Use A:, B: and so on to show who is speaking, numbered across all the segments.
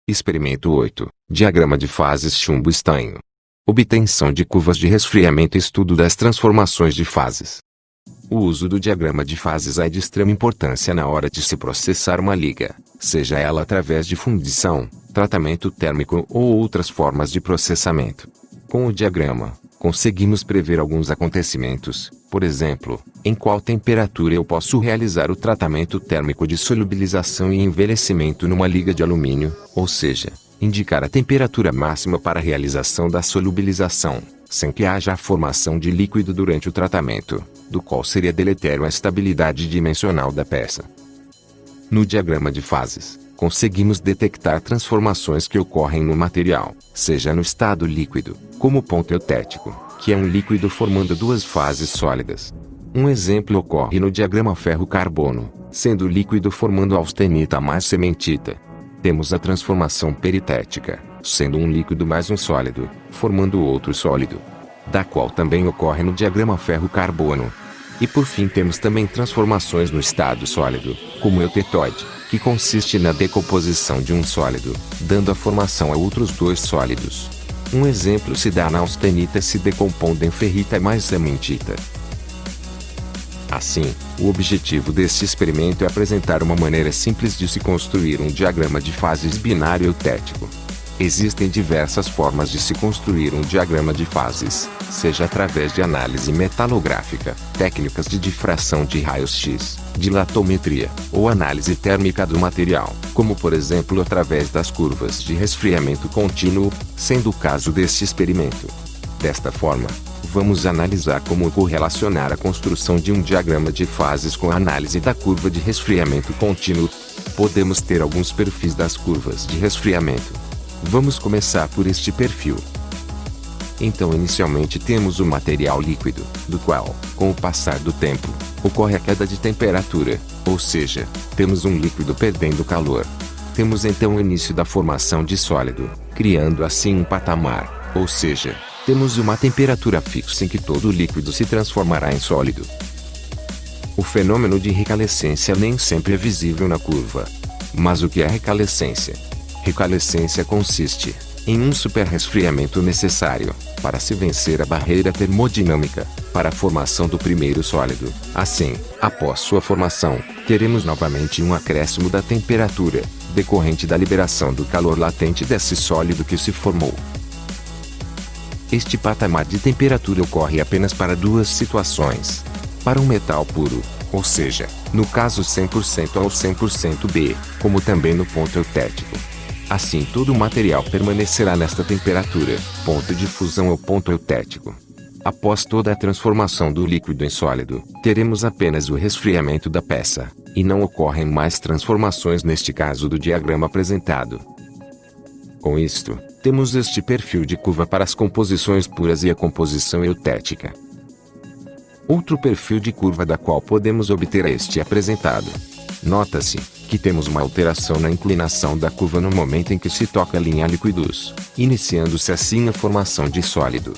A: Experimento 8. Diagrama de fases chumbo-estanho. Obtenção de curvas de resfriamento e estudo das transformações de fases. O uso do diagrama de fases é de extrema importância na hora de se processar uma liga, seja ela através de fundição, tratamento térmico ou outras formas de processamento. Com o diagrama, conseguimos prever alguns acontecimentos, por exemplo, em qual temperatura eu posso realizar o tratamento térmico de solubilização e envelhecimento numa liga de alumínio, ou seja, indicar a temperatura máxima para a realização da solubilização, sem que haja a formação de líquido durante o tratamento, do qual seria deletério a estabilidade dimensional da peça. No diagrama de fases, conseguimos detectar transformações que ocorrem no material, seja no estado líquido, como o ponto eutético, que é um líquido formando duas fases sólidas. Um exemplo ocorre no diagrama ferro-carbono, sendo o líquido formando austenita mais cementita. Temos a transformação peritética, sendo um líquido mais um sólido, formando outro sólido, da qual também ocorre no diagrama ferro-carbono. E por fim temos também transformações no estado sólido, como o eutetoide, que consiste na decomposição de um sólido, dando a formação a outros dois sólidos. Um exemplo se dá na austenita se decompondo em ferrita mais cementita. Assim, o objetivo deste experimento é apresentar uma maneira simples de se construir um diagrama de fases binário eutético. Existem diversas formas de se construir um diagrama de fases, seja através de análise metalográfica, técnicas de difração de raios-x, dilatometria, ou análise térmica do material, como por exemplo através das curvas de resfriamento contínuo, sendo o caso deste experimento. Desta forma, vamos analisar como correlacionar a construção de um diagrama de fases com a análise da curva de resfriamento contínuo. Podemos ter alguns perfis das curvas de resfriamento. Vamos começar por este perfil. Então inicialmente temos o material líquido, do qual, com o passar do tempo, ocorre a queda de temperatura, ou seja, temos um líquido perdendo calor. Temos então o início da formação de sólido, criando assim um patamar, ou seja, temos uma temperatura fixa em que todo o líquido se transformará em sólido. O fenômeno de recalescência nem sempre é visível na curva. Mas o que é recalescência? Recalescência consiste em um superresfriamento necessário para se vencer a barreira termodinâmica para a formação do primeiro sólido. Assim, após sua formação, teremos novamente um acréscimo da temperatura, decorrente da liberação do calor latente desse sólido que se formou. Este patamar de temperatura ocorre apenas para duas situações. Para um metal puro, ou seja, no caso 100% ao 100% B, como também no ponto eutético. Assim todo o material permanecerá nesta temperatura, ponto de fusão ou ponto eutético. Após toda a transformação do líquido em sólido, teremos apenas o resfriamento da peça, e não ocorrem mais transformações neste caso do diagrama apresentado. Com isto, temos este perfil de curva para as composições puras e a composição eutética. Outro perfil de curva da qual podemos obter é este apresentado. Nota-se que temos uma alteração na inclinação da curva no momento em que se toca a linha liquidus, iniciando-se assim a formação de sólido.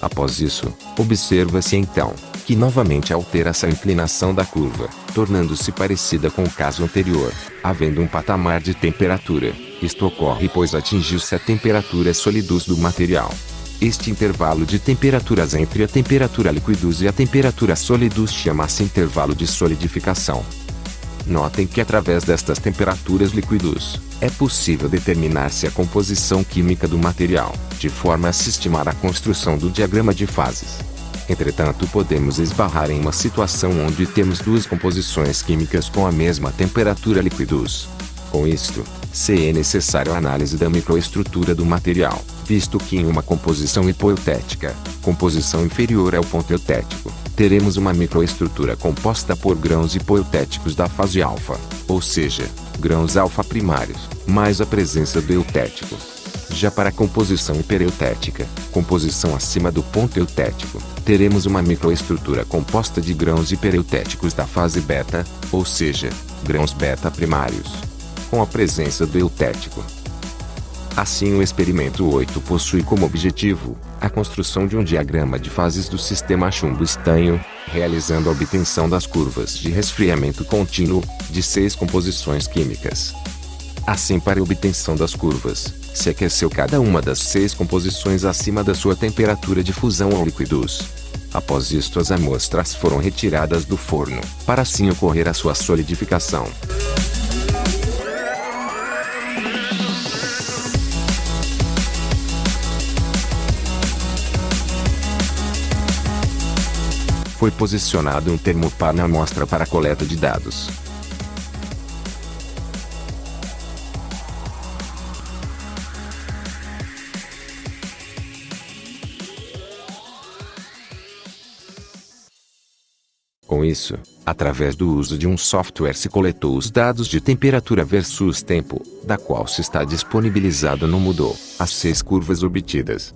A: Após isso, observa-se então que novamente altera-se a inclinação da curva, tornando-se parecida com o caso anterior, havendo um patamar de temperatura. Isto ocorre pois atingiu-se a temperatura solidus do material. Este intervalo de temperaturas entre a temperatura liquidus e a temperatura solidus chama-se intervalo de solidificação. Notem que através destas temperaturas liquidus, é possível determinar-se a composição química do material, de forma a se estimar a construção do diagrama de fases. Entretanto podemos esbarrar em uma situação onde temos duas composições químicas com a mesma temperatura liquidus. Com isto, se é necessário a análise da microestrutura do material, visto que em uma composição hipoeutética, composição inferior ao ponto eutético, teremos uma microestrutura composta por grãos hipoeutéticos da fase alfa, ou seja, grãos alfa primários, mais a presença do eutético. Já para a composição hipereutética, composição acima do ponto eutético, teremos uma microestrutura composta de grãos hipereutéticos da fase beta, ou seja, grãos beta primários, com a presença do eutético. Assim o experimento 8 possui como objetivo a construção de um diagrama de fases do sistema chumbo-estanho, realizando a obtenção das curvas de resfriamento contínuo de 6 composições químicas. Assim, para a obtenção das curvas, se aqueceu cada uma das 6 composições acima da sua temperatura de fusão ou líquidos. Após isto, as amostras foram retiradas do forno, para assim ocorrer a sua solidificação. Foi posicionado um termopar na amostra para a coleta de dados. Com isso, através do uso de um software se coletou os dados de temperatura versus tempo, da qual se está disponibilizado no Moodle, as 6 curvas obtidas.